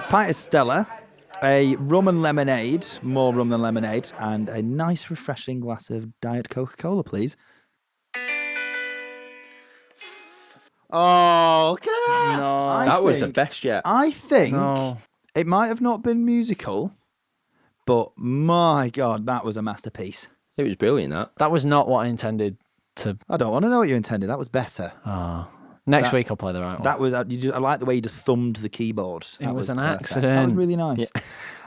Pint of Stella, a rum and lemonade, more rum than lemonade, and a nice refreshing glass of Diet Coca-Cola, please. Oh, look at that! No. That was the best yet. I think it might have not been musical, but my God, that was a masterpiece. It was brilliant, that. That was not what I intended to... I don't want to know what you intended. That was better. Oh. Next week I'll play the right one. That was I like the way you just thumbed the keyboard. It was an perfect. accident. That was really nice.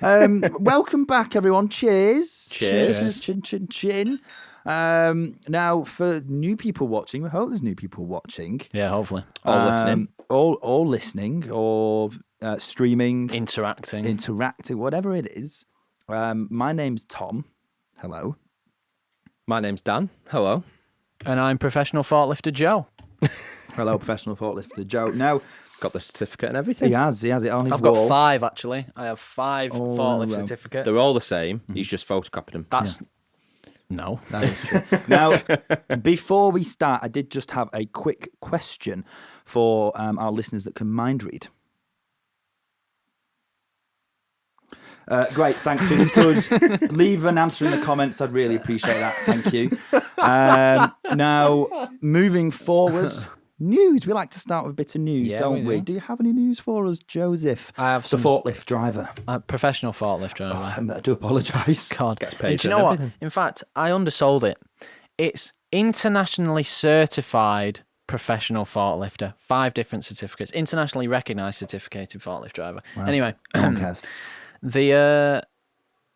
Yeah. Welcome back, everyone. Cheers. Cheers. Chin, chin, chin. Now, for new people watching, we hope there's new people watching. Yeah, hopefully. All listening. All listening or streaming. Interacting, whatever it is. My name's Tom. Hello. My name's Dan. Hello. And I'm professional forklifter Joe. Hello, professional forklifter Joe. Now, got the certificate and everything. he has it on his I've wall. got 5, actually. I have 5 forklift certificates. They're all the same. He's just photocopied them. That's... No. That is true. Now, before we start, I did just have a quick question for our listeners that can mind read. Great, thanks. If you could leave an answer in the comments, I'd really appreciate that. Thank you. Now, moving forward, news. We like to start with a bit of news, don't we? Do you have any news for us, Joseph? I have the forklift driver. Professional forklift driver. I do apologise. God. Gets paid. Do you know what? In fact, I undersold it. It's internationally certified professional forklifter. 5 different certificates. Internationally recognised certificated forklift driver. Wow. Anyway. No one cares. The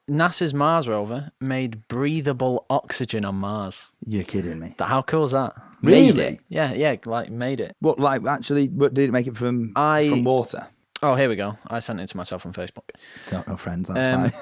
NASA's Mars rover made breathable oxygen on Mars. You're kidding me. How cool is that? Really? Yeah, made it. What, actually, what did it make it from water? Oh, here we go. I sent it to myself on Facebook. No friends, that's fine.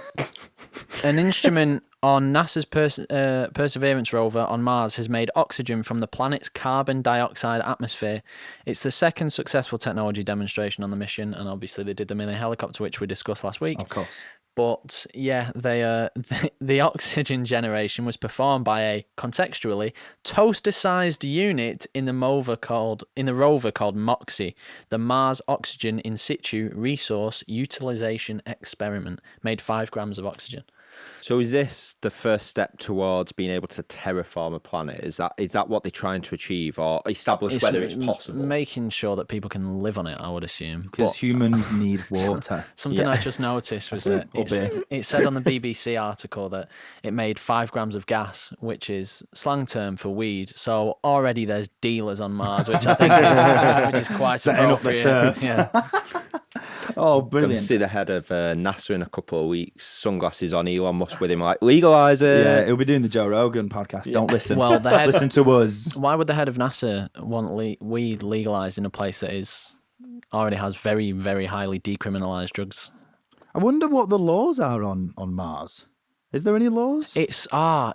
An instrument on NASA's Perseverance rover on Mars has made oxygen from the planet's carbon dioxide atmosphere. It's the second successful technology demonstration on the mission, and obviously they did them in a helicopter, which we discussed last week. Of course. But yeah, the oxygen generation was performed by a contextually toaster-sized unit in the rover called MOXIE, the Mars Oxygen In Situ Resource Utilization Experiment. Made 5 grams of oxygen. So is this the first step towards being able to terraform a planet? Is that what they're trying to achieve, or establish whether it's possible? Making sure that people can live on it, I would assume. Because humans need water. Something I just noticed was that it said on the BBC article that it made 5 grams of gas, which is slang term for weed. So already there's dealers on Mars, which I think is quite setting up the turf. Yeah. Oh, Going brilliant. to see the head of NASA in a couple of weeks, sunglasses on, Elon Musk with him, like, legalise it. Yeah, he'll be doing the Joe Rogan podcast. Yeah. Don't listen. Well, listen to us. Why would the head of NASA want weed legalised in a place that already has very, very highly decriminalised drugs? I wonder what the laws are on Mars. Is there any laws? It's the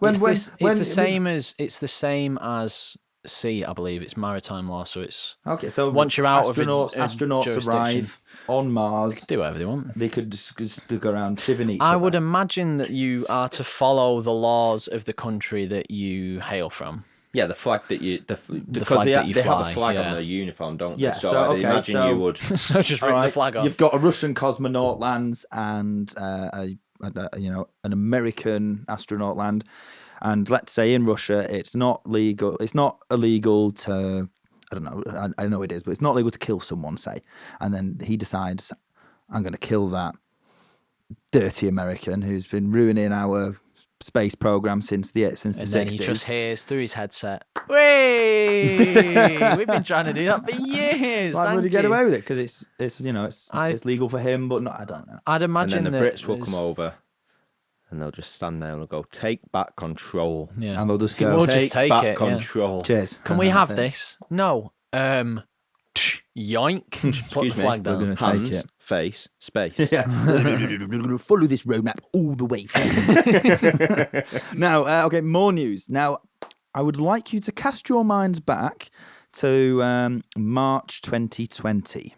same as sea, I believe. It's maritime law, so it's okay. So once you're out astronauts arrive on Mars. They can do whatever they want. They could just go around shivering each other. I would imagine that you are to follow the laws of the country that you hail from. Yeah, the flag that you... because they have a flag on their uniform, don't they? Yeah, so I imagine you would... So just bring the flag on. You've got a Russian cosmonaut lands and an American astronaut land. And let's say in Russia, it's not legal. It's not illegal to... I don't know. I know it is, but it's not legal to kill someone, say. And then he decides, I'm going to kill that dirty American who's been ruining our space program since the 60s. And then he just hears through his headset, "Wey, we've been trying to do that for years." Why would he get away with it? Because it's legal for him, but not. I don't know. I'd imagine and then the Brits will come over. And they'll just stand there and they'll go, "Take back control." Yeah. And they'll just go, "We'll just take back it, control." Yeah. Cheers. Can we have this? No. Yoink. Excuse me. Flag down. We're going to Hands, take it. face, space. Yeah. We're going to follow this roadmap all the way through. Now, okay, more news. Now, I would like you to cast your minds back to March 2020.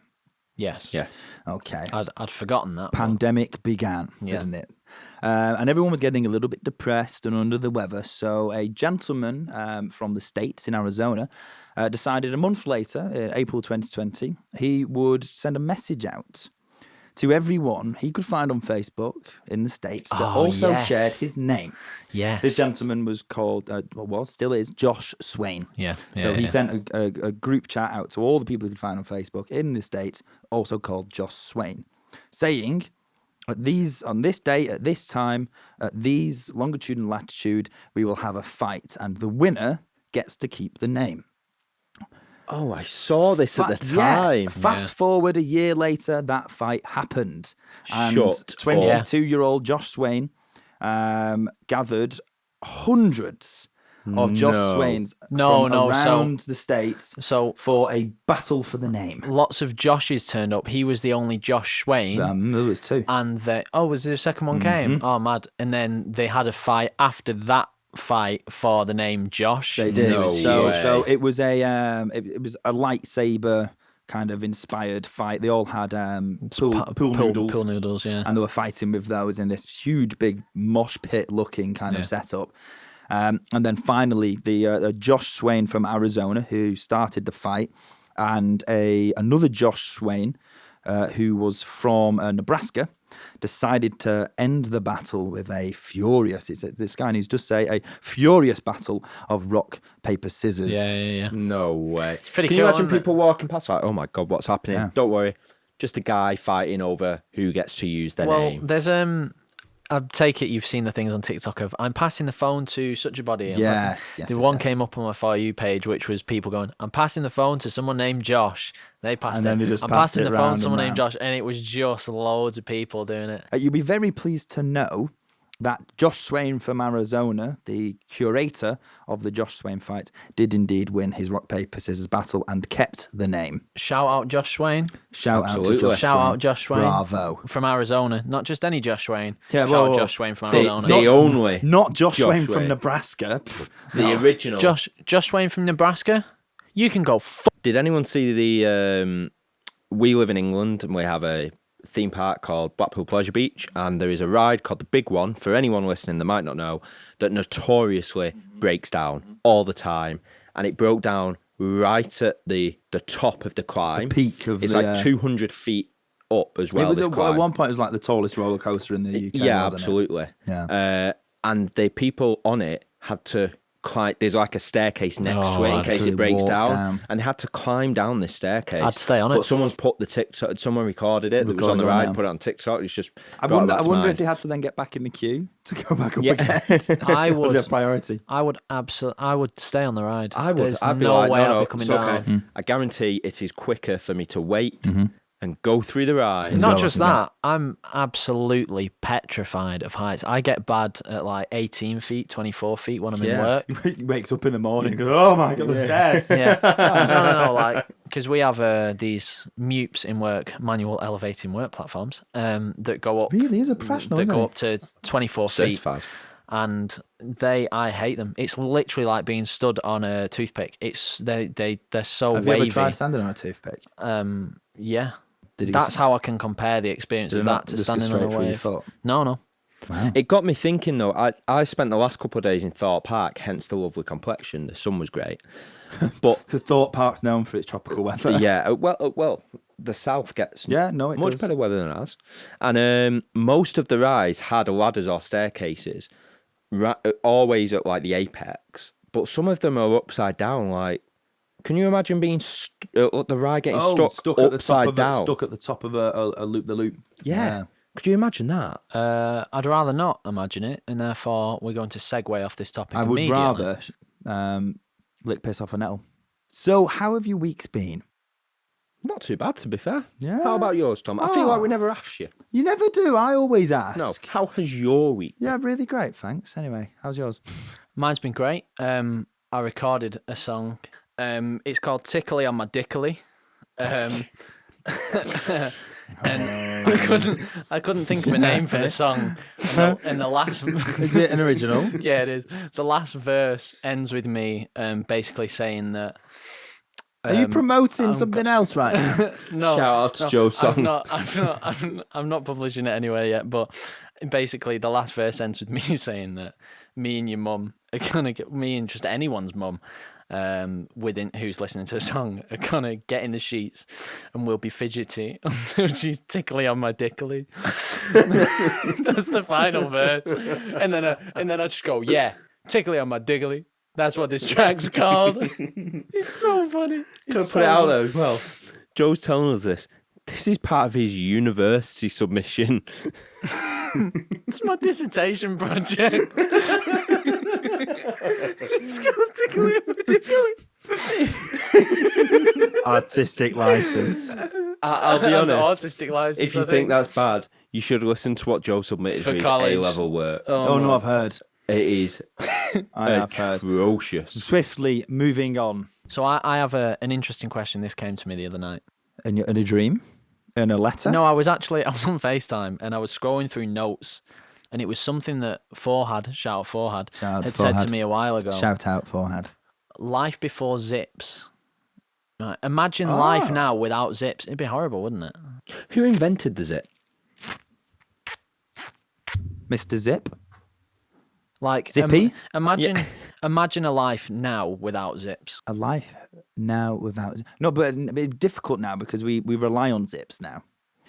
Yes. Yeah. Okay. I'd forgotten that. Pandemic began, didn't it? and everyone was getting a little bit depressed and under the weather. So a gentleman from the States in Arizona decided a month later, in April 2020, he would send a message out to everyone he could find on Facebook in the States that also shared his name. Yeah. This gentleman was called, still is, Josh Swain. Yeah. So he sent a group chat out to all the people he could find on Facebook in the States, also called Josh Swain, saying, on this day, at this time, at these longitude and latitude, we will have a fight, and the winner gets to keep the name. Oh, I saw this at the time. Yes. Fast forward a year later, that fight happened. And Shut 22-year-old Josh Swain gathered hundreds of Josh Swains around the States for a battle for the name. Lots of Joshes turned up. He was the only Josh Swain. There was two. And was there a second one came? Oh, mad. And then they had a fight after that fight for the name Josh. They did. No So it was a lightsaber kind of inspired fight. They all had pool noodles. Pool noodles, yeah. And they were fighting with those in this huge, big mosh pit looking kind of setup. And then finally, the Josh Swain from Arizona who started the fight, and another Josh Swain who was from Nebraska, decided to end the battle with this guy needs to say a furious battle of rock, paper, scissors. Yeah. No way. It's pretty Can cool, you imagine isn't it? people walking past like, oh my God, what's happening? Yeah. Don't worry. Just a guy fighting over who gets to use their Well, name. there's I take it you've seen the things on TikTok of I'm passing the phone to such a body. Yes. The one came up on my For You page, which was people going, I'm passing the phone to someone named Josh. They passed And it. then they just I'm passed passing it the phone round to someone and named Josh. And it was just loads of people doing it. You'll be very pleased to know that Josh Swain from Arizona, the curator of the Josh Swain fight, did indeed win his rock, paper, scissors battle and kept the name. Shout out Josh Swain. Shout Absolutely. out to Josh Shout Swain. out Josh Swain. Bravo. From Arizona. Not just any Josh Swain. Yeah, Shout well, out Josh Swain from the Arizona. only. Not Josh Swain from Swain. Nebraska. Pff, The original. Josh Swain from Nebraska? You can go Did anyone see the... we live in England and we have a theme park called Blackpool Pleasure Beach, and there is a ride called the Big One, for anyone listening that might not know, that notoriously breaks down all the time. And it broke down right at the top of the climb. The peak of it's the, like 200 feet up as well. It was this at climb. one point it was like the tallest roller coaster in the UK. Yeah, wasn't absolutely. It? Yeah. And the people on it had to climb. There's like a staircase next to it in I'd case actually it breaks walk down. down. And they had to climb down this staircase. I'd stay on But it. someone's put the TikTok. Someone recorded it. That was on the Recorded it ride. on Put it on TikTok. It's just. I brought wonder that to if mind. they had to then get back in the queue to go back up Yeah. again. I would. Their priority. I would stay on the ride. I would. There's I'd be no like, way no, I'd be coming it's okay. down. I guarantee it is quicker for me to wait and go through the ride. And Not go just up and that, I'm absolutely petrified of heights. I get bad at like 18 feet, 24 feet when I'm in Yeah. work. He wakes up in the morning and goes, oh my God, the stairs. Yeah. No, like, because we have these MUPs in work, manual elevating work platforms, that go up. Really is a professional, That isn't go he? up to 24 feet. Certified. And I hate them. It's literally like being stood on a toothpick. They're so Have wavy. you ever tried standing on a toothpick? Yeah. Did That's how I can compare the experience Did of it not that to just go standing on straight a through your wave. foot? No. Wow. It got me thinking though. I spent the last couple of days in Thorpe Park, hence the lovely complexion. The sun was great, but Because Thorpe Park's known for its tropical weather. yeah, well, the south gets Yeah, no, it much does. better weather than ours, and most of the rides had ladders or staircases, always at like the apex, but some of them are upside down. Like, can you imagine being the ride getting stuck at the upside top down? of stuck at the top of a loop the loop. Yeah. Could you imagine that? I'd rather not imagine it, and therefore we're going to segue off this topic I would immediately. rather lick piss off a nettle. So, how have your weeks been? Not too bad, to be fair. Yeah. How about yours, Tom? I feel like we never asked you. You never do. I always ask. No. How has your week? Yeah, really great. Thanks. Anyway, how's yours? Mine's been great. I recorded a song. It's called Tickly on My Dickly. And I couldn't think of a name for the song. And the last Is it an original? yeah, it is. The last verse ends with me basically saying that. Are you promoting something else right now? No, Shout out to Joe's song. I'm not publishing it anywhere yet. But basically the last verse ends with me saying that me and your mum are gonna get me and just anyone's mum, within who's listening to a song are gonna get in the sheets and we'll be fidgety until she's tickly on my dickly. That's the final verse, and then I just go, yeah, tickly on my diggly. That's what this track's called. It's so funny. Can I put it out there as well? Joe's telling us this. This is part of his university submission. It's my dissertation project. It's called tickly on my diggly. Artistic license. I'll be honest. Artistic license. If you think that's bad, you should listen to what Joe submitted for his college. A-level work. Oh no, I've heard. It is I have heard. atrocious. Swiftly moving on. So I have an interesting question. This came to me the other night. In a dream? In a letter? No, I was on FaceTime and I was scrolling through notes, and it was something that Forhad, shout out Forhad, Shout out had to said to Forhad. me a while ago. Shout out forehead. Life before zips. Right. Imagine life now without zips. It'd be horrible, wouldn't it? Who invented the zip? Mr. Zip? Like Zippy? imagine a life now without zips. A life now without... No, but it's difficult now because we rely on zips now.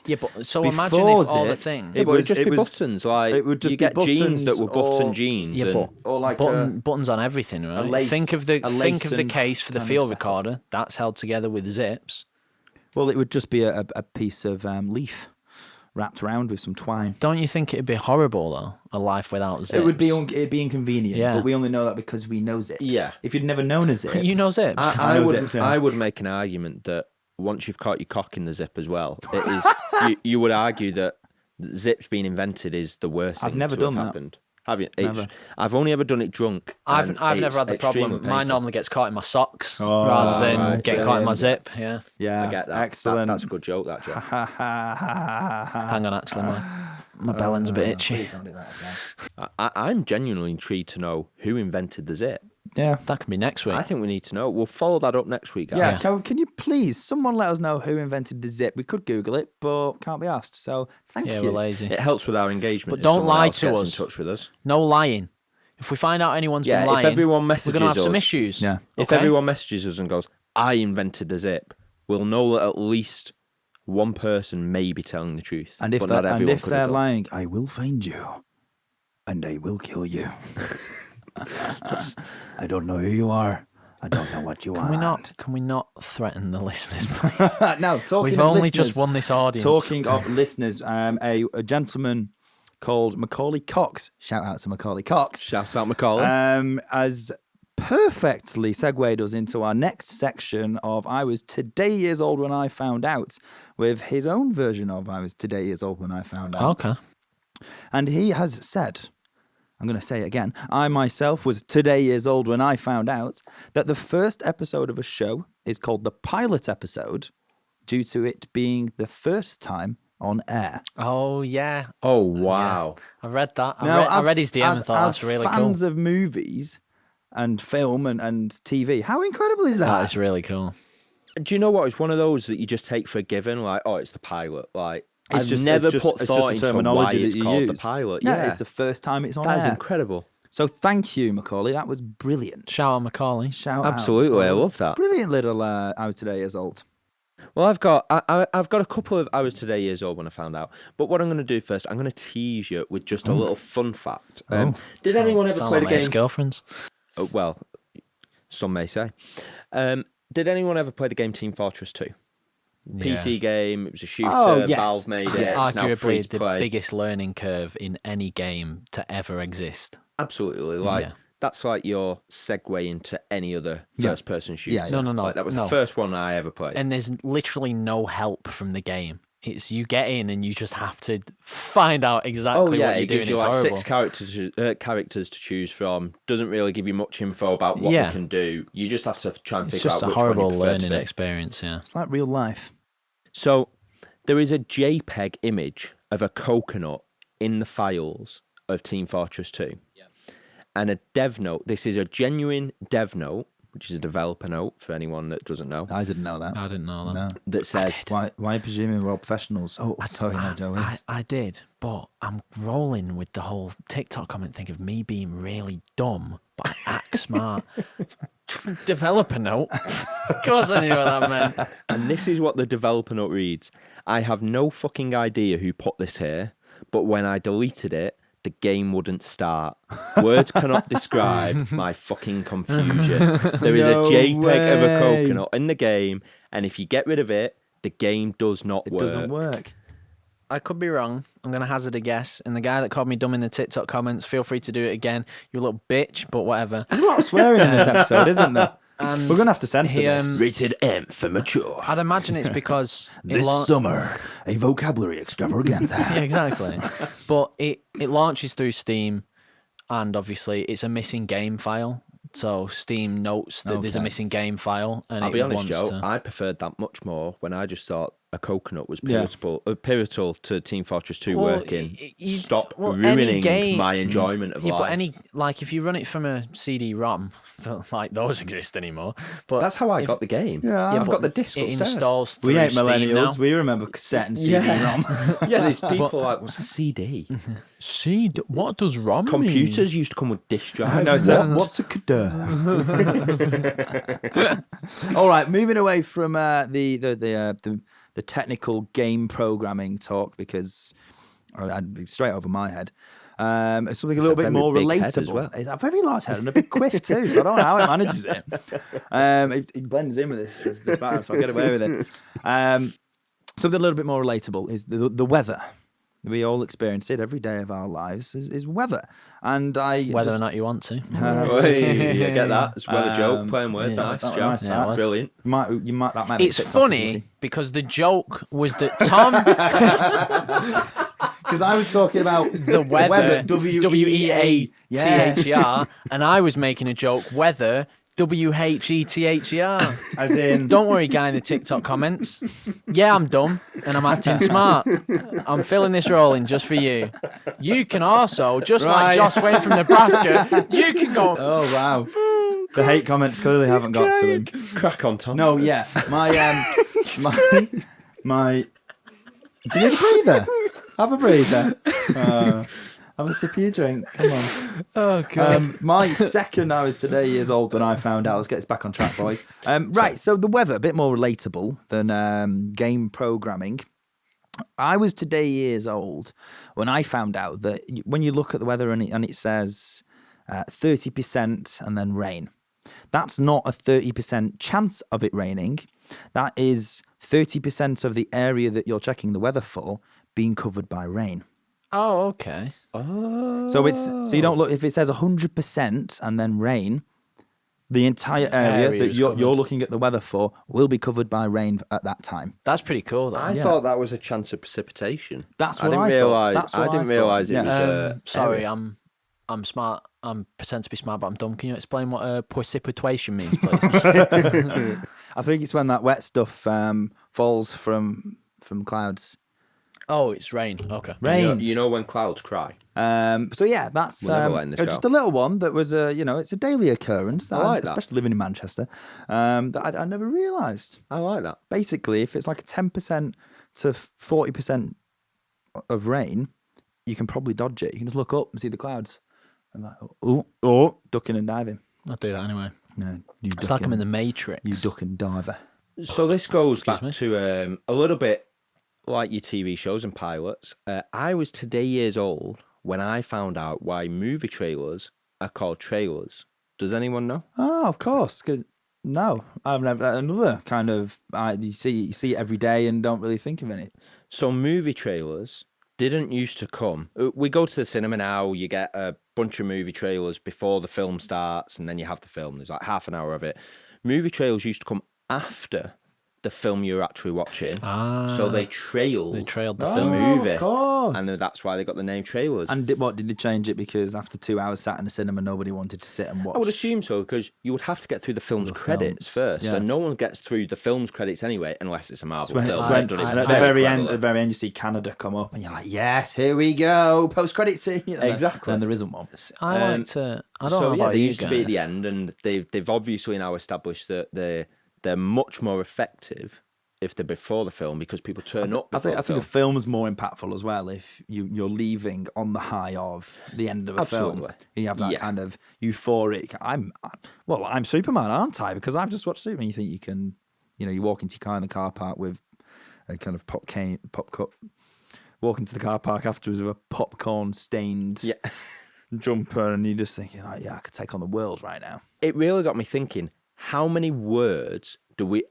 Yeah, but so Before imagine if all the zips, things. It would just be was- buttons. Like it would just you be get jeans that buttons were button or- jeans. Yeah, and but Or like buttons on everything, right? lace- think of the a lace and case for the kind of field setup. recorder. That's held together with zips. Well, it would just be a piece of leaf wrapped around with some twine. Don't you think it'd be horrible though? A life without zips. It would be it'd be inconvenient, Yeah. but we only know that because we know zips. Yeah. If you'd never known a zip, You know zips. I know zips, yeah. I would make an argument that once you've caught your cock in the zip as well, it is. you would argue that zips being invented is the worst thing I've never to have done that. happened. Have you? Never. I've only ever done it drunk. I've and never it's had the problem. extremely Mine painful. normally gets caught in my socks Oh, rather than right, getting caught in my brilliant. zip. Yeah. yeah, I get that. excellent. That's a good joke. That joke. Hang on, actually, my belly's a bit itchy. Please don't do that again. I'm genuinely intrigued to know who invented the zip. Yeah. That can be next week. I think we need to know. We'll follow that up next week, guys. Yeah, can you please, someone let us know who invented the zip? We could Google it, but can't be asked. So thank yeah, you. we're lazy. It helps with our engagement. But if don't someone lie else to gets us. in touch with us. No lying. If we find out anyone's Yeah, been lying, if everyone we're messages gonna have some us- issues. Yeah. If Okay? everyone messages us and goes, "I invented the zip," we'll know that at least one person may be telling the truth. And if but not everyone could they're have done. lying, I will find you, and I will kill you. I don't know who you are. I don't know what you Can want. we not threaten the listeners, please? No, talking We've of only listeners, just won this audience. Talking of listeners, a gentleman called Macaulay Cox. Shout out to Macaulay Cox. Shout out Macaulay. Has perfectly segued us into our next section of I was today years old when I found out, with his own version of I was today years old when I found out. Okay. And he has said, I'm going to say it again, I myself was today years old when I found out that the first episode of a show is called the pilot episode due to it being the first time on air. Oh yeah, oh wow! I read that. Now, I read his DM and thought as that's really cool. fans of movies and film and TV, how incredible is That that? is really cool. Do you know what? It's one of those that you just take for a given. Like, oh, it's the pilot. Like, It's I've just- never it's just- put it's just thought the into terminology why that it's you called use. the pilot. Yeah, Yeah, it's the first time it's on that is air. incredible. So thank you, Macaulay. That was brilliant. Shout out Macaulay. Shout out. Absolutely, I love that. Brilliant little I was today years old. Well, I've got a couple of. I was today years old when I found out. But what I'm going to do first, I'm going to tease you with just a little fun fact. Did anyone ever Sounds play the like my game? ex-girlfriends. Well, some may say. Did anyone ever play the game Team Fortress 2? PC game. It was a shooter. Oh, yes. Valve made it. It's now free Arguably to the play. biggest learning curve in any game to ever exist. Absolutely. Like Yeah. that's like your segue into any other Yeah. first-person shooter. Yeah, yeah. No. Like, that was no. the first one I ever played. And there's literally no help from the game. It's you get in and you just have to find out exactly Oh yeah, what you're it doing. gives you It's like horrible. 6 characters to choose from. Doesn't really give you much info about what Yeah. they can do. You just have to try and It's figure just out a which one horrible you prefer to learning be. experience. Yeah. It's like real life. So there is a JPEG image of a coconut in the files of Team Fortress 2. And a dev note. This is a genuine dev note which is a developer note for anyone that doesn't know, I didn't know that. I didn't know that. No. that says, Why are you presuming we're all professionals? Oh, sorry, no, Joe is. I did, but I'm rolling with the whole TikTok comment thing of me being really dumb, but I act smart. Developer note. Of course I knew what that meant. and this is what the developer note reads: I have no fucking idea who put this here, but when I deleted it, the game wouldn't start. Words cannot describe my fucking confusion. There is No a JPEG of a way. coconut in the game, and if you get rid of it, the game does not It work. doesn't work. I could be wrong. I'm going to hazard a guess. And the guy that called me dumb in the TikTok comments, feel free to do it again. You little bitch, but whatever. There's a lot of swearing in this episode, isn't there? And We're going to have to censor he, this. Rated M for mature. I'd imagine it's because This summer, a vocabulary extravaganza. Yeah, exactly. But it launches through Steam, and obviously it's a missing game file. So Steam notes that there's a Okay. missing game file, and I'll it be honest, wants Joe, to... I preferred that much more when I just thought a coconut was Yeah. pivotal to Team Fortress 2 Well, working. you- Stop well, any ruining game- my enjoyment of Yeah, life. but any if you run it from a CD-ROM, like those exist anymore. But That's how I if- got the game. Yeah, I've but got the disc it upstairs. installs through We ain't Steam millennials. now. We remember cassette and CD-ROM. Yeah, there's people like, what's a CD? What does ROM mean? Computers used to come with disk drives. No, so what's a cadre? All right, moving away from the technical game programming talk, because I'd be straight over my head. It's something a little bit very more big head as relatable. well. It's a very large head and a big quiff too, so I don't know how it manages it. It blends in with this batter, so I get away with it. Something a little bit more relatable is the weather. We all experience it every day of our lives is weather, and Whether or not you want to. Hey, you get that? It's well a joke. Playing words, yeah, nice, that was Joe. nice, that was. Brilliant. that might be It's funny because the joke was that Tom, because I was talking about the weather, WEATHER, WEATHER, and I was making a joke, weather, WHETHER. as in Don't worry, guy in the TikTok comments. Yeah, I'm dumb and I'm acting smart. I'm filling this role in just for you. You can also, just Right. like Josh Wayne from Nebraska, you can go. Oh wow, the hate comments clearly haven't got to him. Crack on, Tom. No, yeah, my. Do you need a breather? Have a breather. Have a sip of your drink. Come on. Oh, God. My second, I was today years old when I found out. Let's get this back on track, boys. Right, so the weather, a bit more relatable than game programming. I was today years old when I found out that when you look at the weather and it says 30% and then rain, that's not a 30% chance of it raining. That is 30% of the area that you're checking the weather for being covered by rain. Oh, okay. So you don't look if it says 100% and then rain, the entire area that is you're covered. looking at the weather for will be covered by rain at that time. That's pretty cool, though. I thought that was a chance of precipitation. That's I what didn't I thought. realize. That's I what didn't I realize thought. it was. Yeah. Sorry, area. I'm smart. I'm pretend to be smart, but I'm dumb. Can you explain what precipitation means, please? I think it's when that wet stuff falls from clouds. Oh, it's rain. Okay. Rain. You know when clouds cry. So yeah, that's We're never letting this just go. a little one that was it's a daily occurrence. That I like that. especially living in Manchester, that I never realised. I like that. Basically, if it's like a 10% to 40% of rain, you can probably dodge it. You can just look up and see the clouds. And like, ducking and diving. I'll do that anyway. No, you It's like I'm in ducking, the Matrix. you duck and diver. So this goes back me? to a little bit like your TV shows and pilots. I was today years old when I found out why movie trailers are called trailers. Does anyone know? Oh, of course. Because no, I've never another kind of. You see it every day and don't really think of any. So movie trailers didn't used to come. We go to the cinema now, you get a bunch of movie trailers before the film starts, and then you have the film. There's like half an hour of it. Movie trailers used to come after the film you're actually watching. Ah, So they trailed the the film. movie. Of course. And that's why they got the name trailers. And did they change it because after 2 hours sat in the cinema, nobody wanted to sit and watch? I would assume so, because you would have to get through the film's credits first, yeah. and no one gets through the film's credits anyway, unless it's a Marvel When, film. and They've done it at the very end, cleverly. you see Canada come up, and you're like, "Yes, here we go, post-credit scene." And Exactly. Then there isn't one. I like to. I don't so know yeah, about they you used to be at guys. the end, and they've obviously now established that they're much more effective if they're before the film, because people turn up. I think the a film. film's more impactful as well if you're leaving on the high of the end of a film. Absolutely. You have that kind of euphoric. I'm Superman, aren't I? Because I've just watched Superman. You think you can, you walk into your car in the car park with a kind of pop cup. Walk into the car park afterwards with a popcorn stained jumper, and you're just thinking, like, yeah, I could take on the world right now. It really got me thinking, how many words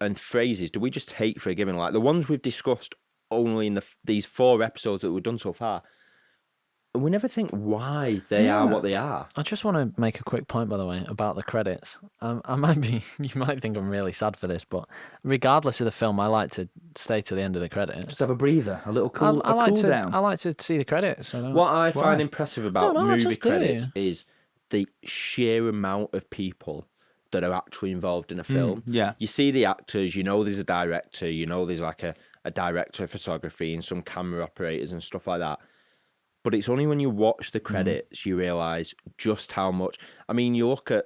and phrases do we just take for a given? Like the ones we've discussed only in these 4 episodes that we've done so far, and we never think why they are what they are. I just want to make a quick point, by the way, about the credits. You might think I'm really sad for this, but regardless of the film, I like to stay to the end of the credits. Just have a breather, a little cool down. I like to see the credits. What I find impressive about movie just do. credits is the sheer amount of people that are actually involved in a film. Yeah. You see the actors, there's a director, there's like a director of photography and some camera operators and stuff like that. But it's only when you watch the credits you realise just how much. I mean, you look at,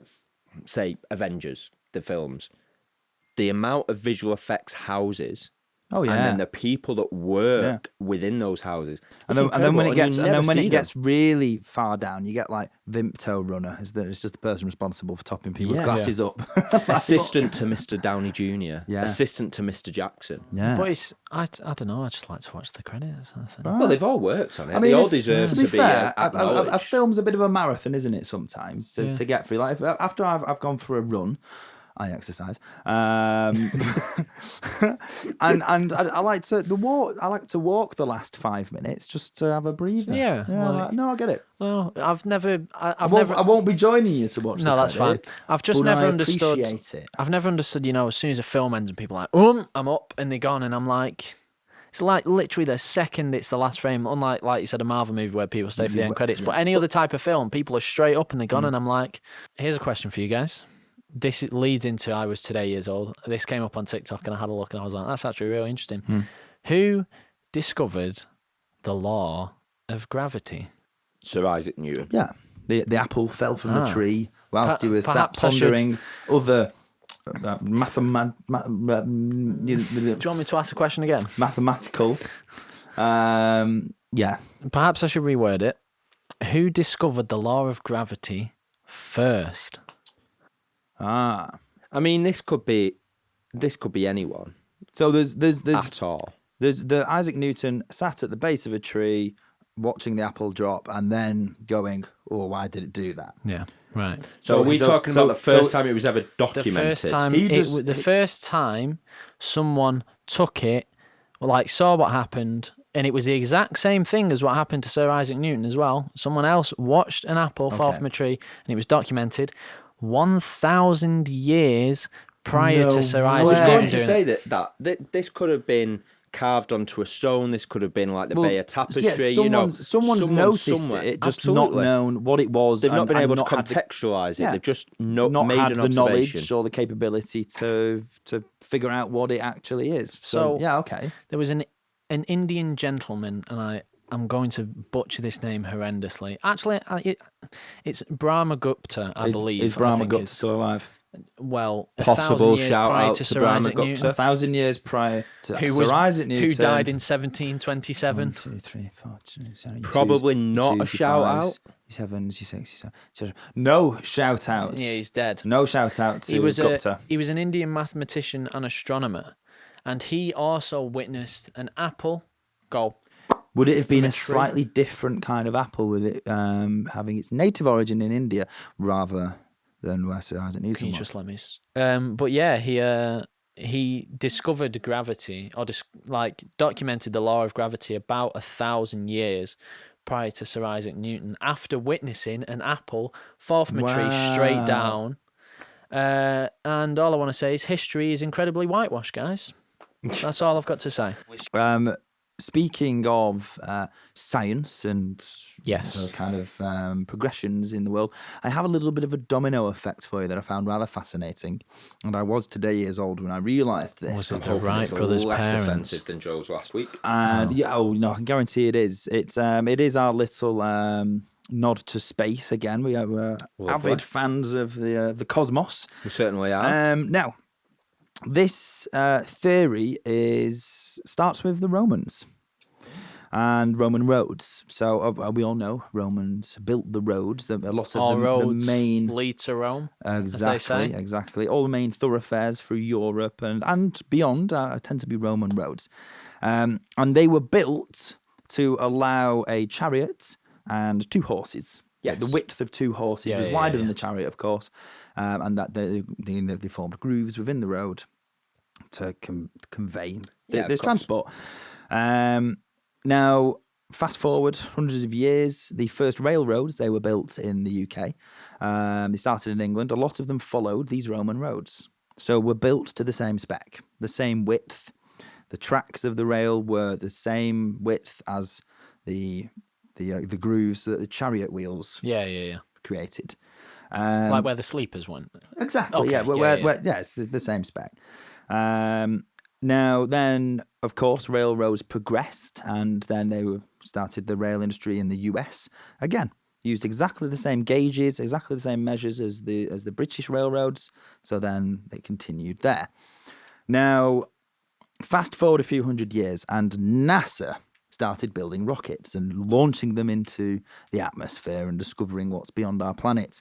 say, Avengers, the films, the amount of visual effects houses. Oh yeah, and then the people that work within those houses, and then when it gets really far down, you get like Vimto Runner. It's just the person responsible for topping people's glasses up. Assistant to Mr. Downey Jr. Yeah. Assistant to Mr. Jackson. Yeah, but I don't know. I just like to watch the credits. I think. Well, they've all worked on it. I mean, they all deserve to be fair, acknowledged. a film's a bit of a marathon, isn't it? Sometimes to get through. Like after I've gone for a run, I exercise, and I like to walk. I like to walk the last 5 minutes just to have a breather. Yeah, no, I get it. Well, I won't be joining you to watch. No, that's fine. credits, I've just but never I understood. appreciate it. I've never understood. As soon as a film ends and people are like, I'm up, and they're gone, and I'm like. It's like literally the second it's the last frame, unlike, like you said, a Marvel movie where people stay for the end credits. But any other type of film, people are straight up and they're gone, and I'm like, here's a question for you guys. This leads into I was today years old. This came up on TikTok and I had a look and I was like, that's actually really interesting. Who discovered the law of gravity? Sir Isaac Newton. Yeah, the apple fell from the tree whilst he was sat perhaps I should- pondering other Do you want me to ask a question again? mathematical. Yeah. Perhaps I should reword it. Who discovered the law of gravity first? I mean, this could be anyone. So there's At all. There's the Isaac Newton sat at the base of a tree watching the apple drop and then going, oh, why did it do that? Yeah, right. So are we talking about the first time it was ever documented? The first time someone took it, saw what happened, and it was the exact same thing as what happened to Sir Isaac Newton as well. Someone else watched an apple fall from a tree, and it was documented 1,000 years prior to Sir Isaac Newton. I was going to say that this could have been carved onto a stone. This could have been like the Bayer tapestry. Yeah, someone's noticed somewhere. it, just not known what it was. They've not been able to had contextualise it. Yeah. They've just not made had an the observation. knowledge or the capability to figure out what it actually is. So yeah, okay. There was an Indian gentleman, and I'm going to butcher this name horrendously. Actually, it's Brahmagupta, I believe. Is Brahmagupta still alive? Well, Possible 1,000 years shout prior out to to Sir Isaac Brahmagupta. Newton. 1,000 years prior to Sir Isaac Newton. Who died in 1727. 1, 2, 3, 4, 7, Probably not a shout out. 7, 6, 7. No shout outs. Yeah, he's dead. No shout out to Gupta. He was an Indian mathematician and astronomer, and he also witnessed an apple go. Would it have been a a tree. slightly different kind of apple with it having its native origin in India rather than where Sir Isaac Newton Can you was? just let me? But yeah, he discovered gravity, or documented the law of gravity about 1,000 years prior to Sir Isaac Newton, after witnessing an apple fall from a tree straight Wow. down. And all I want to say is history is incredibly whitewashed, guys. That's all I've got to say. Speaking of science and Yes. those kind of progressions in the world, I have a little bit of a domino effect for you that I found rather fascinating. And I was today years old when I realised this. Was it the Hoping Wright it's brothers' less parents? offensive than Joe's last week. And yeah, oh no, I can guarantee it is. It is our little nod to space again. We are avid fans of the cosmos. We certainly are. Now, this theory starts with the Romans and Roman roads. So we all know Romans built the roads. A lot of All roads the main lead to Rome. exactly all the main thoroughfares through Europe and beyond tend to be Roman roads, and they were built to allow a chariot and 2 horses. Yes. The width of 2 horses was wider than the chariot, of course, and that they formed grooves within the road to convey this transport. Now, fast forward hundreds of years, the first railroads, they were built in the UK. They started in England. A lot of them followed these Roman roads. So were built to the same spec, the same width. The tracks of the rail were the same width as the grooves that the chariot wheels created. Like where the sleepers went. Exactly, it's the same spec. Now, then, of course, railroads progressed, and then they started the rail industry in the US. Again, used exactly the same gauges, exactly the same measures as the British railroads. So then they continued there. Now, fast forward a few hundred years, and NASA started building rockets and launching them into the atmosphere and discovering what's beyond our planet.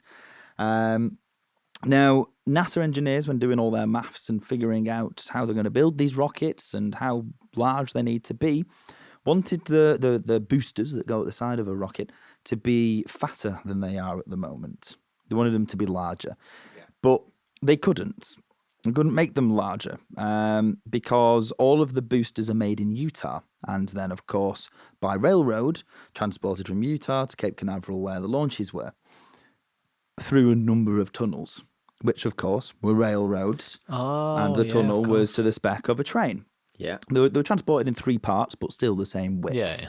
Now, NASA engineers, when doing all their maths and figuring out how they're going to build these rockets and how large they need to be, wanted the boosters that go at the side of a rocket to be fatter than they are at the moment. They wanted them to be larger. But they couldn't. They couldn't make them larger because all of the boosters are made in Utah. And then, of course, by railroad, transported from Utah to Cape Canaveral, where the launches were, through a number of tunnels, which, of course, were railroads. And the tunnel was to the spec of a train. Yeah. They were transported in 3 parts, but still the same width.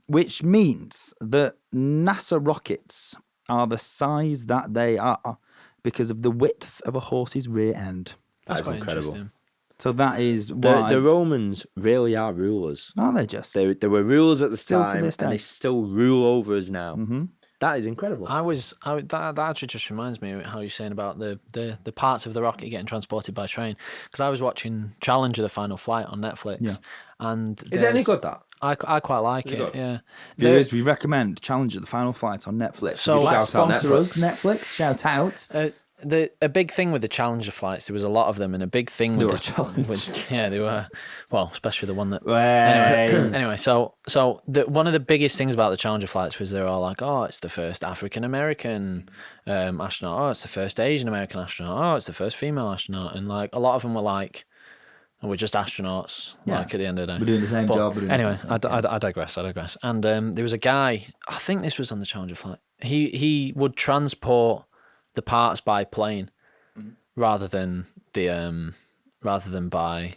Which means that NASA rockets are the size that they are because of the width of a horse's rear end. That's quite incredible. So that is why... The Romans really are rulers. Are they just? They were rulers at the Still time, to this day. and they still rule over us now. Mm-hmm. That is incredible. That actually just reminds me of how you're saying about the parts of the rocket getting transported by train. Because I was watching Challenge of the Final Flight on Netflix. Yeah. And is it any good, that? I quite like it. Yeah. Viewers, we recommend Challenge of the Final Flight on Netflix. So sponsor us, Netflix. Shout out. A big thing with the Challenger flights, there was a lot of them, and a big thing with they were, well, especially the one that. Anyway, so one of the biggest things about the Challenger flights was they're all like, oh, it's the first African American astronaut, oh, it's the first Asian American astronaut, oh, it's the first female astronaut, and like a lot of them were like, and we're just astronauts. Like at the end of the day, we're doing the same job. Anyway, I digress. And there was a guy. I think this was on the Challenger flight. He would transport the parts by plane rather than by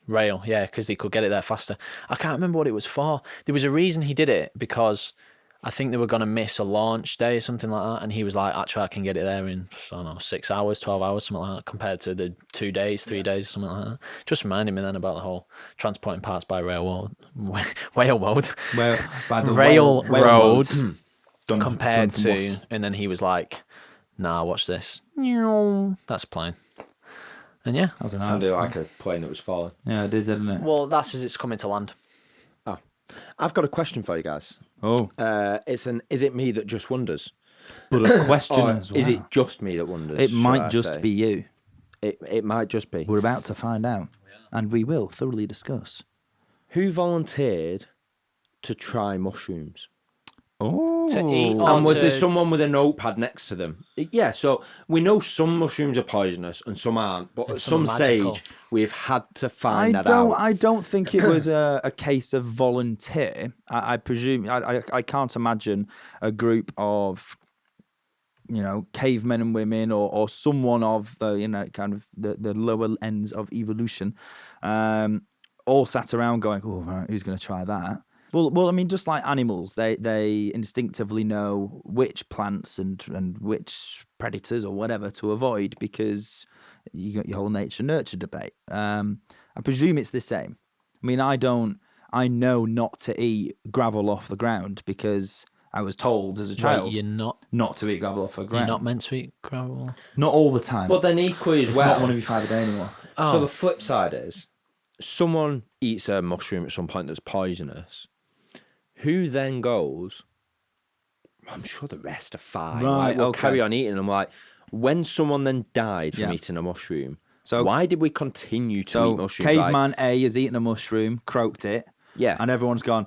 rail. Yeah, because he could get it there faster. I can't remember what it was for. There was a reason he did it, because I think they were going to miss a launch day or something like that, and he was like, actually, I can get it there in, I don't know, 6 hours, 12 hours, something like that, compared to the 2 days, 3 days, something like that. Just reminded me then about the whole transporting parts by railroad. Compared to, and then he was like, nah, watch this. That's a plane. And yeah. That sounded like a plane that was falling. Yeah, it did, didn't it? Well, that's as it's coming to land. Oh. I've got a question for you guys. Oh. Is it me that just wonders? But a question as well. Is it just me that wonders? It might just be you. It might just be. We're about to find out. And we will thoroughly discuss. Who volunteered to try mushrooms? Oh. To eat, and was there someone with a notepad next to them? Yeah, so we know some mushrooms are poisonous and some aren't, but at some stage we've had to find that out. I don't think it was a case of volunteer. I presume I can't imagine a group of cavemen and women or someone of the, kind of the lower ends of evolution, all sat around going, oh, right, who's going to try that? Well, I mean, just like animals, they instinctively know which plants and which predators or whatever to avoid because you got your whole nature-nurture debate. I presume it's the same. I mean, I know not to eat gravel off the ground because I was told as a child Wait, you're not to eat gravel off the ground. You're not meant to eat gravel. Not all the time. But then equally as it's well, not one of your 5 a day anymore. So the flip side is, someone eats a mushroom at some point that's poisonous. Who then goes, I'm sure the rest are fine. Right, We'll okay. carry on eating. I'm like, when someone then died from Yeah. eating a mushroom, So why did we continue to eat mushrooms? Caveman A has eaten a mushroom, croaked it, Yeah. and everyone's gone,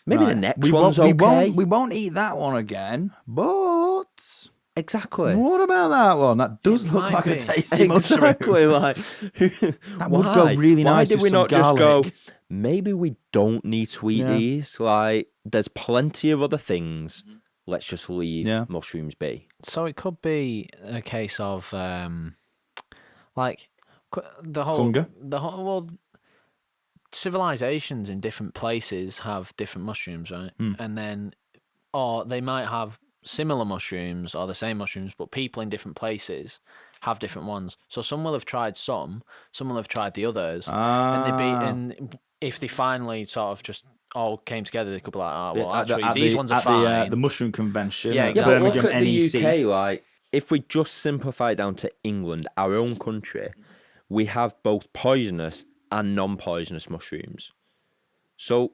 Maybe the right, next we one's won't, okay. We won't eat that one again, but Exactly. what about that one? That does It look might like a be. tasty mushroom. Exactly. Like, That would go really Why nice did with we some not just go, garlic. maybe we don't need to eat Yeah. these? Like, there's plenty of other things. Let's just leave Yeah. mushrooms be. So it could be a case of like the whole Hunger? well, civilizations in different places have different mushrooms, right? And then, or they might have similar mushrooms or the same mushrooms, but people in different places have different ones. So some will have tried some will have tried the others, and if they finally sort of just all came together, they could be like, oh, well, actually, these ones are fine. The mushroom convention Yeah, at exactly. the But Birmingham look at NEC. the UK, like, if we just simplify it down to England, our own country, we have both poisonous and non-poisonous mushrooms. So,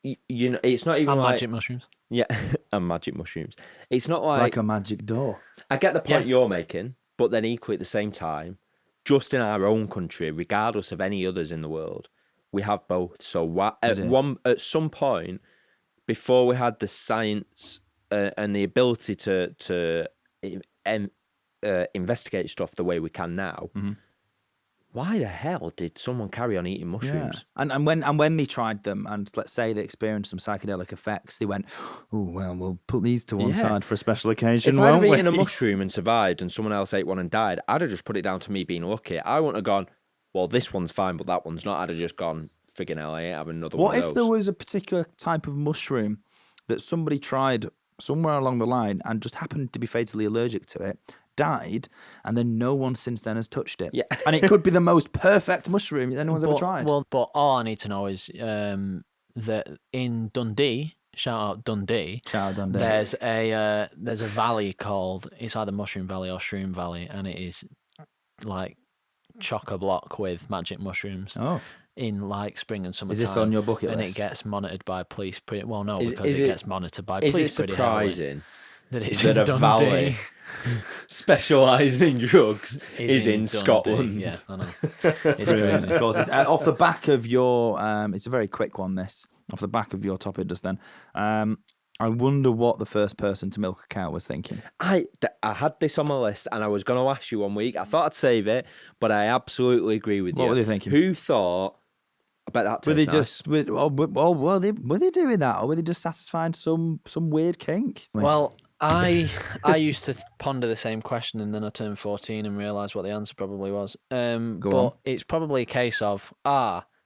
it's not even And like... magic mushrooms. Yeah, and magic mushrooms. It's not like a magic door. I get the point Yeah. you're making, but then equally at the same time, just in our own country, regardless of any others in the world, we have both. So at some point, before we had the science and the ability to investigate stuff the way we can now, why the hell did someone carry on eating mushrooms? Yeah. And when they tried them, and let's say they experienced some psychedelic effects, they went, oh, well, we'll put these to one side for a special occasion, If I'd won't have we? eaten a mushroom and survived and someone else ate one and died, I'd have just put it down to me being lucky. I wouldn't have gone, well, this one's fine, but that one's not. I'd have just gone, friggin' hell, I ain't having another one What of if those. there was a particular type of mushroom that somebody tried somewhere along the line and just happened to be fatally allergic to it, died, and then no one since then has touched it? Yeah. And it could be the most perfect mushroom anyone's ever tried. Well, but all I need to know is that in Dundee, shout out Dundee, there's a valley called, it's either Mushroom Valley or Shroom Valley, and it is like chock-a-block with magic mushrooms. Oh. In like spring and summer. Is this on your bucket list? And it gets monitored by police. Well, no, because it gets monitored by police. Is it pretty heavily. surprising That it's that in a Dundee. valley specialising in drugs is in Dundee. Scotland? Yeah, I know. It's brilliant. Of course, it's off the back of your. It's a very quick one. This off the back of your topic just then. I wonder what the first person to milk a cow was thinking. I had this on my list, and I was going to ask you one week. I thought I'd save it, but I absolutely agree with you. What were they thinking? Who thought? I bet that tastes Were they nice. just? Were they doing that, or were they just satisfying some weird kink? Well, I used to ponder the same question, and then I turned 14 and realised what the answer probably was. But on. it's probably a case of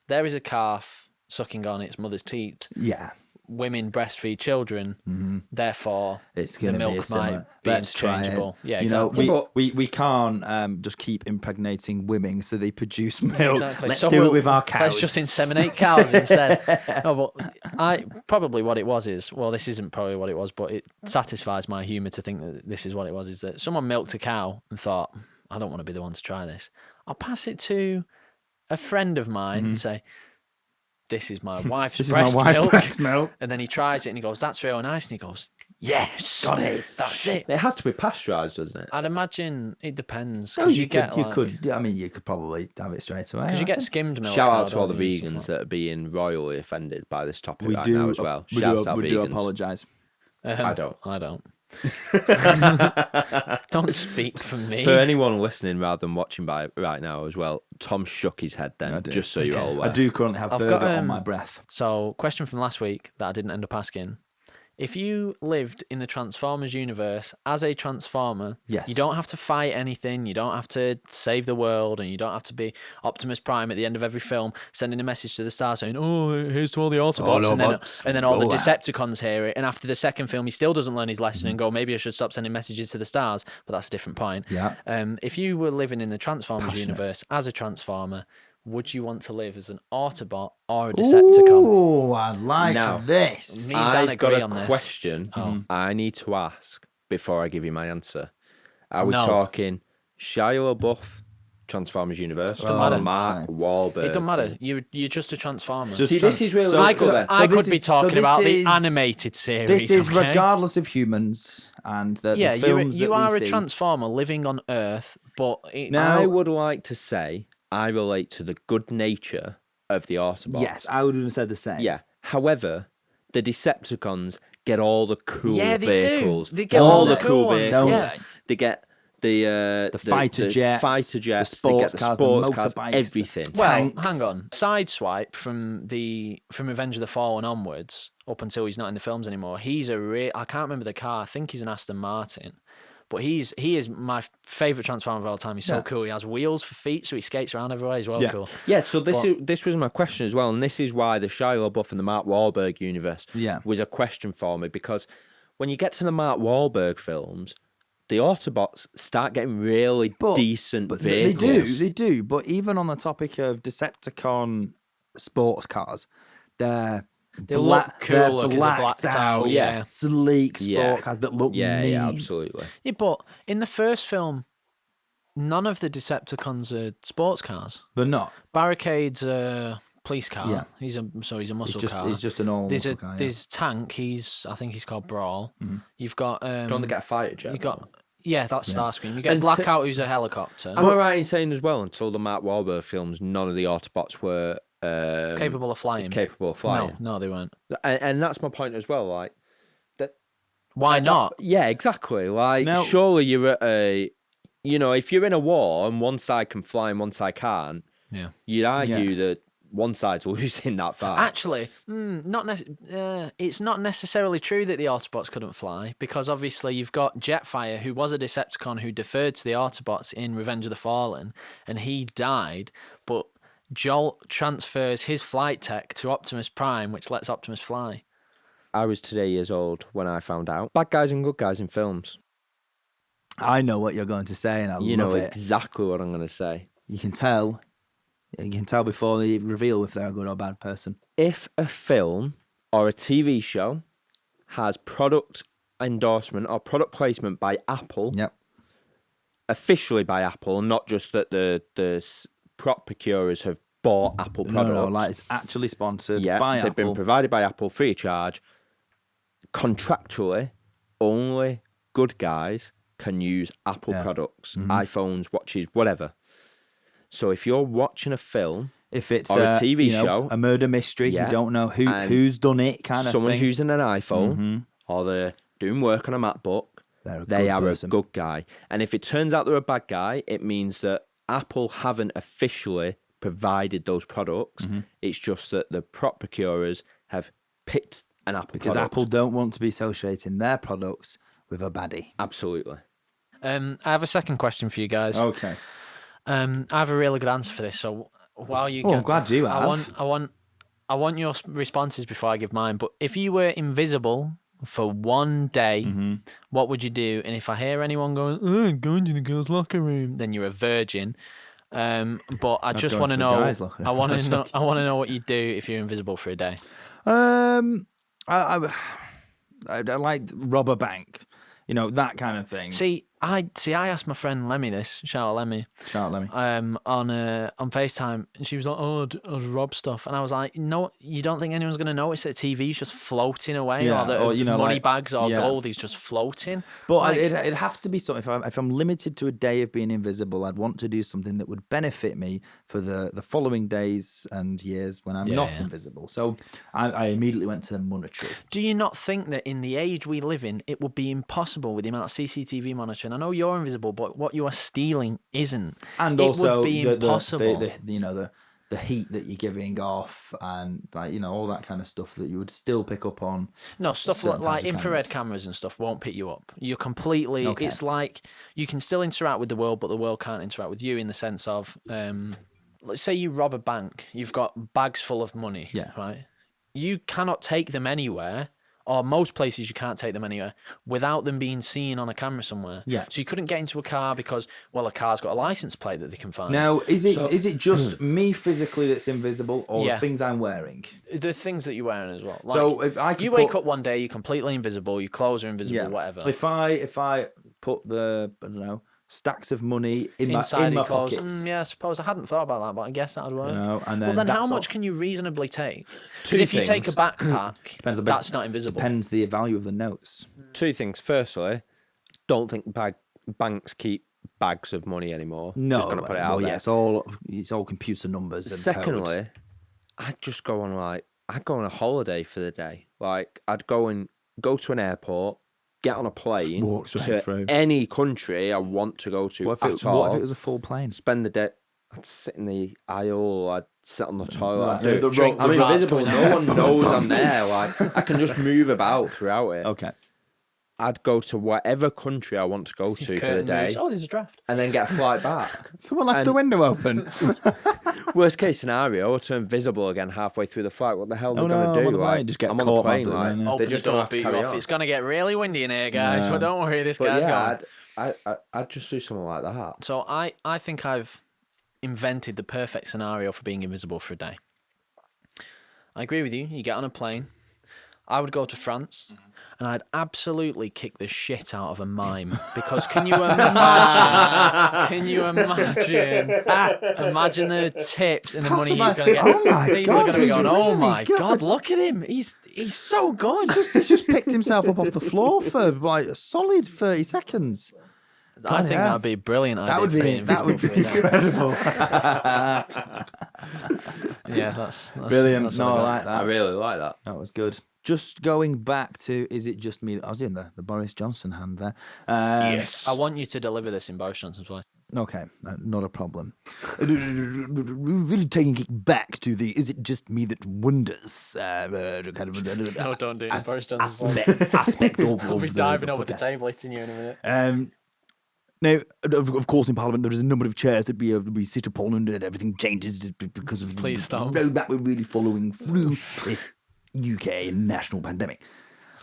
there is a calf sucking on its mother's teat. Yeah. Women breastfeed children, therefore It's the going to be milk similar. might be Let's try it. interchangeable. Yeah, you exactly. know, we can't just keep impregnating women so they produce milk. Exactly. Let's So do it we'll- with our cows. Let's just inseminate cows instead. No, but probably what it was is, well, this isn't probably what it was, but it satisfies my humour to think that this is what it was, is that someone milked a cow and thought, I don't want to be the one to try this. I'll pass it to a friend of mine and say, this is my wife's This is my breast wife's milk. breast milk. And then he tries it and he goes, that's real nice. And he goes, yes, Got it. that's it. It has to be pasteurised, doesn't it? I'd imagine it depends. Oh, 'cause you get, could. I mean, you could probably have it straight away. Because you I get think. skimmed milk. Shout now, out to all the don't you, and vegans stuff that are being royally offended by this topic We right do now as well. We Shouts do, out we do vegans. apologise. like that. I don't. I don't. Don't speak for me. For anyone listening rather than watching by right now as well, Tom shook his head then, did. just so you're all aware. I do currently have I've burger got, on my breath. So, question from last week that I didn't end up asking If you lived in the Transformers universe as a Transformer, Yes. you don't have to fight anything, you don't have to save the world, and you don't have to be Optimus Prime at the end of every film sending a message to the stars saying, "Oh, here's to all the Autobots," and then all the roll out. Decepticons hear it, and after the second film, he still doesn't learn his lesson and go, "Maybe I should stop sending messages to the stars," but that's a different point. Yeah. If you were living in the Transformers Passionate. universe as a Transformer, would you want to live as an Autobot or a Decepticon? Oh, I like Now, this. Me and Dan I've got agree a on this. question I need to ask before I give you my answer. Are we No. talking Shia LaBeouf, Transformers Universe, Doesn't matter. or Mark Wahlberg? It doesn't matter. You're just a Transformer. See, this is really I difficult then. could this be is- talking this about the is- animated series. This is okay? regardless of humans and the films you that are we a see. Transformer living on Earth, but Now- I would like to say I relate to the good nature of the Autobots. Yes, I would have said the same. Yeah. However, the Decepticons get all the cool Yeah, they do. vehicles. They get all all the the cool cool ones, vehicles. don't yeah. They get the fighter jets, fighter the jets, sports they get cars, the the sports cars, motorbikes. everything. Well, Tanks. hang on. Sideswipe from Revenge of the Fallen onwards, up until he's not in the films anymore. He's I can't remember the car. I think he's an Aston Martin. But he is my favourite Transformer of all time. He's so Yeah. cool. He has wheels for feet, so he skates around everywhere. He's well Yeah. cool. Yeah, so this was my question as well, and this is why the Shia LaBeouf and the Mark Wahlberg universe Yeah. was a question for me, because when you get to the Mark Wahlberg films, the Autobots start getting really decent But vehicles. they do. But even on the topic of Decepticon sports cars, they're They look cooler 'cause they're blacked out, yeah. sleek sport Yeah. cars that look Yeah, mean. yeah, absolutely. Yeah, but in the first film, none of the Decepticons are sports cars. They're not. Barricade's a police car. Yeah. He's a muscle car. He's just a normal There's muscle car. Yeah. there's Tank. I think he's called Brawl. You've got Don't they get a fighter jet? you got that's Starscream. You get And Blackout, who's a helicopter, Am I right in saying as well, until the Mark Wahlberg films, none of the Autobots were capable of flying. capable of flying? No, they weren't. And that's my point as well. Like, Why not? Yeah, exactly. Like, Now- surely you're at if you're in a war and one side can fly and one side can't, Yeah. you'd argue that one side's losing that fight. Actually, it's not necessarily true that the Autobots couldn't fly, because obviously you've got Jetfire, who was a Decepticon who deferred to the Autobots in Revenge of the Fallen, and he died, but Jolt transfers his flight tech to Optimus Prime, which lets Optimus fly. I was today years old when I found out. Bad guys and good guys in films. I know what you're going to say, and I You love know it. exactly what I'm going to say. You can tell. You can tell before they reveal if they're a good or bad person. If a film or a TV show has product endorsement or product placement by Apple, Yep. officially by Apple, not just that the prop procurers have bought Apple products. No, like it's actually sponsored Yeah, by they've Apple. been provided by Apple free of charge. Contractually, only good guys can use Apple Yeah. products, iPhones, watches, whatever. So if you're watching a film, If it's or a TV you know, show, a murder mystery, yeah, you don't know and who's done it, kind of someone's thing. using an iPhone or they're doing work on a MacBook, They're a they good are person. a good guy. And if it turns out they're a bad guy, it means that Apple haven't officially provided those products. It's just that the prop procurers have picked an Apple Because product. Apple don't want to be associating their products with a baddie. Absolutely. I have a second question for you guys. Okay. I have a really good answer for this. So while you, Oh, I'm glad you have. I want your responses before I give mine. But if you were invisible for one day, what would you do? And if I hear anyone going, "Oh, I'm going to the girls' locker room," then you're a virgin. But I just go want to into the know. guys' locker room. I want to know. I want to know what you do if you're invisible for a day. I like rob a bank, that kind of thing. I asked my friend Lemmy this. Shout out Lemmy. Shout out, Lemmy. On FaceTime, and she was like, "Oh, I'd rob stuff," and I was like, "No, you don't think anyone's gonna notice that TV's just floating away, Yeah, or that or, money like- bags or yeah. gold is just floating?" But Like- it'd have to be something. If I'm limited to a day of being invisible, I'd want to do something that would benefit me for the following days and years when I'm not yeah. invisible. So I immediately went to monetary. Do you not think that in the age we live in, it would be impossible with the amount of CCTV monitoring? I know you're invisible, but what you are stealing isn't. And It also would be the impossible. the heat that you're giving off, and like all that kind of stuff that you would still pick up on. No, stuff certain like types of infrared cameras. cameras and stuff won't pick you up. You're completely. Okay. It's like you can still interact with the world, but the world can't interact with you in the sense of, let's say you rob a bank. You've got bags full of money. Yeah. Right. You cannot take them anywhere, or most places you can't take them anywhere without them being seen on a camera somewhere. Yeah. So you couldn't get into a car because, well, a car's got a license plate that they can find. Now, is it just me physically that's invisible, or Yeah. the things I'm wearing? The things that you're wearing as well. Like, So if I could you wake up one day, you're completely invisible. Your clothes are invisible. Whatever. If I put the I don't know stacks of money in Inside my your clothes. pockets, Yeah, I suppose I hadn't thought about that, but I guess that would work. and then Well, then how that's much all- can you reasonably take? Two Because if you take a things. backpack, Depends a bit- that's not invisible. depends the value of the notes. Two things. Firstly, don't think banks keep bags of money anymore. No, Just gonna put it out there. yeah, it's all computer numbers. And Secondly, code. I'd just go on a holiday for the day. Like I'd go to an airport, get on a plane Walk straight to through. any country I want to go to What at all. if it was a full plane? Spend the day. I'd sit in the aisle. I'd sit on the toilet. like I'd do the it. Drink. rock- I'm the rock invisible. going No on. one knows I'm there. Like I can just move about throughout it. Okay. I'd go to whatever country I want to go to for the Curtain day, moves. Oh, there's a draft. and then get a flight back. Someone left the window open. Worst case scenario, I'll turn visible again halfway through the flight. What the hell are Oh, they no, gonna I'm do? on the plane, Like, just get I'm on the caught plane. by the Like, plane, yeah. they're Open just the door, gonna have to boot you carry off. on. It's gonna get really windy in here, guys. Yeah. But don't worry, this But guy's yeah, gone. I'd just do something like that. So I think I've invented the perfect scenario for being invisible for a day. I agree with you. You get on a plane. I would go to France, and I'd absolutely kick the shit out of a mime because can you imagine? Can you imagine? Imagine the tips and the money he's going to get. Oh my People God, are going to be he's going, "Oh really my good." God, look at him! He's so good." He's just picked himself up off the floor for like a solid 30 seconds. I think yeah. that'd be brilliant. That would be incredible. Yeah, that's Brilliant. That's No, what I I got. like I that. really like that. That was good. Just going back to, is it just me? I was doing the Boris Johnson hand there. I want you to deliver this in Boris Johnson's voice. Okay, not a problem. Really taking it back to the, is it just me that wonders? Kind of, No, don't do it in Boris Johnson's voice. aspect of I'll be the diving over the podcast. table, hitting you in a minute. Now, of course, in Parliament there is a number of chairs that we sit upon, and everything changes because of Please stop. the road that we're really following through this UK national pandemic.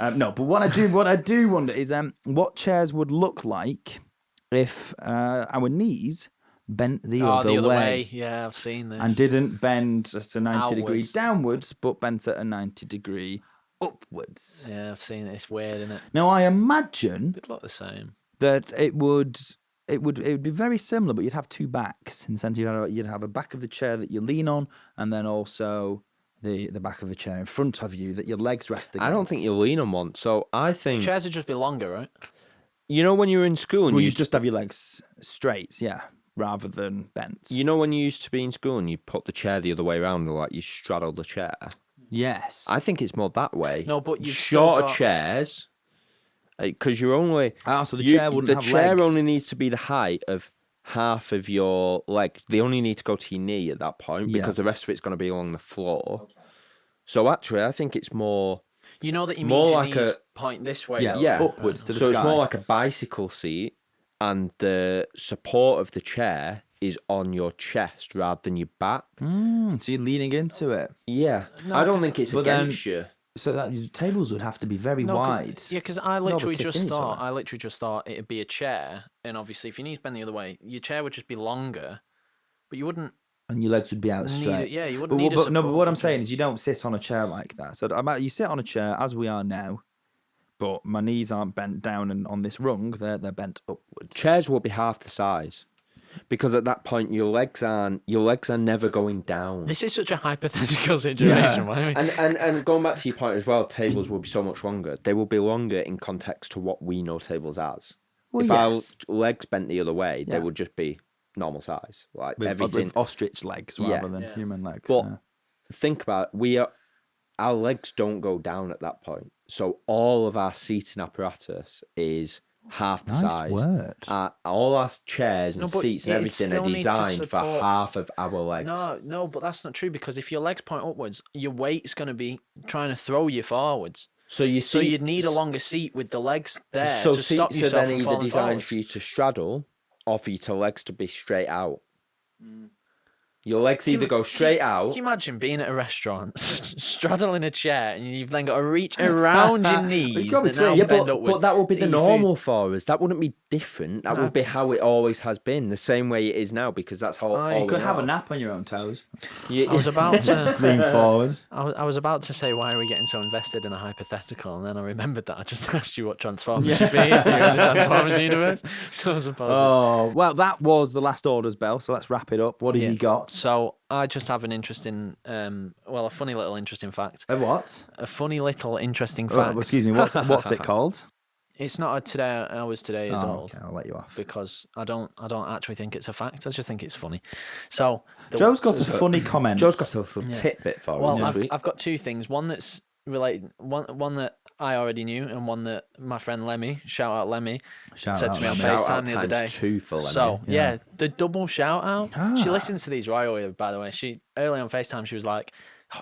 No, but what I do wonder is what chairs would look like if our knees bent the other way. Yeah, I've seen this. And didn't bend at a 90 degree Outwards. downwards, but bent at a 90 degree upwards. Yeah, I've seen it. It's weird, isn't it? Now, I imagine It'd look the same. that it would be very similar, but you'd have two backs. In the sense you'd have a back of the chair that you lean on, and then also the back of the chair in front of you that your legs rest against. I don't think you lean on one. So I think Chairs would just be longer, right? you know when you were in school and Well, you you just have your legs straight, yeah, rather than bent. you know when you used to be in school and you put the chair the other way around, like you straddle the chair. Yes. I think it's more that way. No, but you've still shorter got- chairs, because you're only So the chair wouldn't the have chair legs. only needs to be the height of half of your leg. They only need to go to your knee at that point Yeah. because the rest of it's going to be along the floor. So actually, I think it's more. You know that you More mean your like knees a- point this way. Yeah, though? Yeah, upwards to the so sky. it's more like a bicycle seat, and the support of the chair is on your chest rather than your back. So you're leaning into it. Yeah, No, I don't 'cause- think it's But then- against you. So that your tables would have to be very No, 'cause- wide. Yeah, because I they'll literally kick just in each thought other. it'd be a chair, and obviously if your knees bend the other way, your chair would just be longer, but you wouldn't And your legs would be out need straight. it. Yeah, you But, wouldn't need. but no, but support. what I'm saying is you don't sit on a chair like that. So you sit on a chair as we are now, but my knees aren't bent down and on this rung, they're bent upwards. Chairs will be half the size, because at that point your legs are never going down. This is such a hypothetical situation. Why? And going back to your point as well, tables will be so much longer. They will be longer in context to what we know tables as. Well, if yes. our legs bent the other way, Yeah. they would just be normal size. Like with, everything. with ostrich legs rather Yeah. than Yeah. human legs. But yeah. think about it, our legs don't go down at that point. So all of our seating apparatus is half the Nice size. word. All our chairs and No, but seats and it everything are still needs to designed for support- half of our legs. No, but that's not true because if your legs point upwards, your weight's going to be trying to throw you forwards. So you So see, you'd need a longer seat with the legs there so to stop seats are yourself then from either falling designed forward. for you to straddle or for your legs to be straight out. Your legs either go straight out. Can you imagine being at a restaurant, straddling a chair, and you've then got to reach around your knees got that now between- bend but upwards? that would be to the eat your normal for us. That wouldn't be different. That No. would be how it always has been, the same way it is now, because that's how. Aye. all You could we have a know. nap on your own toes. You- I was about Just to. lean forward. I was about to say, why are we getting so invested in a hypothetical? And then I remembered that I just asked you what Transformers should be if you're in the Transformers universe. So I suppose. Oh, well, that was the last orders bell. So let's wrap it up. What have Yeah. you got? So I just have an interesting, a funny little interesting fact. A what? A funny little interesting Oh, fact. excuse me. What's it called? It's not a today. I was today years Oh, old. okay, I'll let you off. Because I don't actually think it's a fact. I just think it's funny. So Joe's got a funny comment. Joe's got a little tidbit for us well, this week. I've got two things. One that's related. One that I already knew, and one that my friend Lemmy, shout out Lemmy, Shout said out, to me on Lemmy. Shout out FaceTime the other day. times 2 for Lemmy. So yeah. the double shout out. Ah. She listens to these royally, by the way. She early on FaceTime, she was like,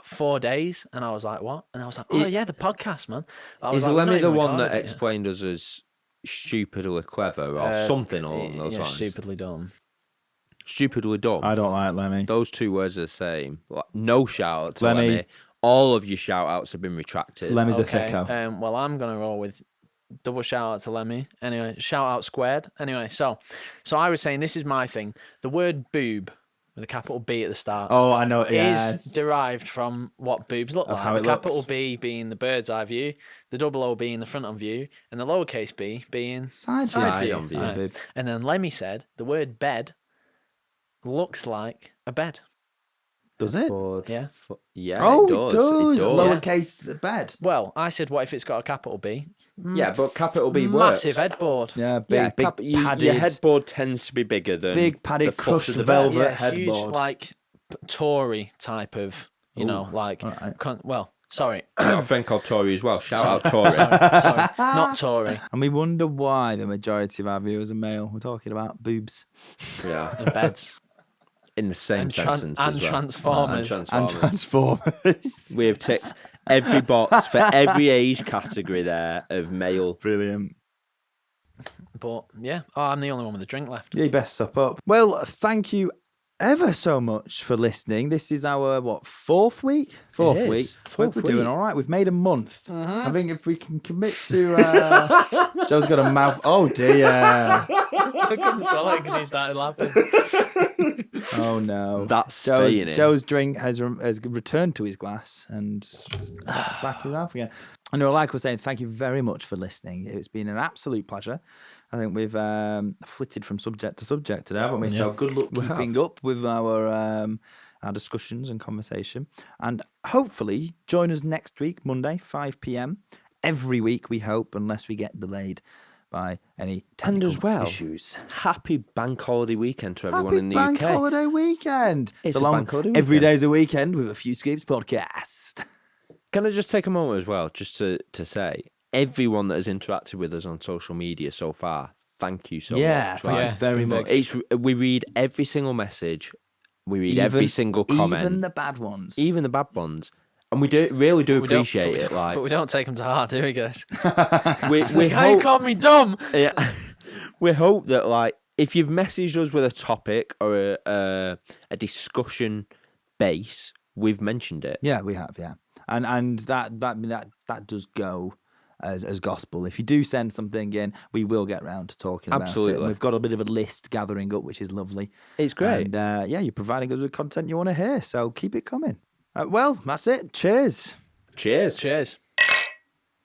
4 days, and I was like, what? And I was like, oh yeah, the podcast, man. I was Is like, "We've not Lemmy the even one that recorded it yet." explained us as stupidly clever or something along those lines? Stupidly dumb. Stupidly dumb. I don't like Lemmy. Those two words are the same. Like, no shout out to Lemmy. Lemmy. All of your shout outs have been retracted. Lemmy's a Okay, thicko. well, I'm gonna roll with double shout out to Lemmy. Anyway, shout out squared. Anyway, so I was saying this is my thing. The word boob with a capital B at the start Oh, I know. is Yes. derived from what boobs look Of like. how it The capital looks. B being the bird's eye view, the double O being the front on view, and the lowercase b being Side side view. view. view. Right. Boob. And then Lemmy said the word bed looks like a bed. Does it? Yeah. Yeah, Oh, it does. It does. Lowercase bed. Well, I said, what if it's got a capital B? Yeah, but capital B works. Massive headboard. Yeah, big, big padded. Your headboard tends to be bigger than Big padded the foot crushed of the velvet. bed. Yeah, headboard. huge, like Tory type of, like. alright. Sorry. I've got a friend called Tori as well. Shout out Tori. Sorry, not Tory. And we wonder why the majority of our viewers are male. We're talking about boobs Yeah, And beds. in the same And sentence and as well. Transformers. And and Transformers. Transformers. We have ticked every box for every age category there of male. Brilliant. But yeah, I'm the only one with a drink left. You best sup up. Well, thank you ever so much for listening. This is our, fourth week? Fourth is. week. Fourth We're doing week. all right. We've made a month. Mm-hmm. I think if we can commit to... Joe's got a mouth... Oh, dear. I couldn't swallow it because he started laughing. Oh, no. That's staying in. Joe's drink has returned to his glass and back in his mouth again. I know, like I was saying, thank you very much for listening. It's been an absolute pleasure. I think we've flitted from subject to subject today, haven't we? Yeah. So good luck keeping up with our discussions and conversation. And hopefully join us next week, Monday, 5 p.m. Every week, we hope, unless we get delayed by any technical as well, issues. Happy bank holiday weekend to everyone Happy in the bank UK. holiday weekend. It's a a long bank holiday every weekend. day's a weekend with a few Scoops podcast. Can I just take a moment as well, just to say, everyone that has interacted with us on social media so far, thank you so Yeah, much. thank right? you very much. We read every single message, we read every single comment, Even the bad ones. even the bad ones, and we really do appreciate it. Like, But we don't take them to heart, do we, guys? we How you hope, called me dumb? yeah, we hope that, like, if you've messaged us with a topic or a discussion base, we've mentioned it. Yeah, we have, yeah. And that does go as gospel. If you do send something in, we will get round to talking about it. Absolutely. And we've got a bit of a list gathering up, which is lovely. It's great. And you're providing us with content you want to hear, so keep it coming. Well, that's it. Cheers. Cheers. Cheers.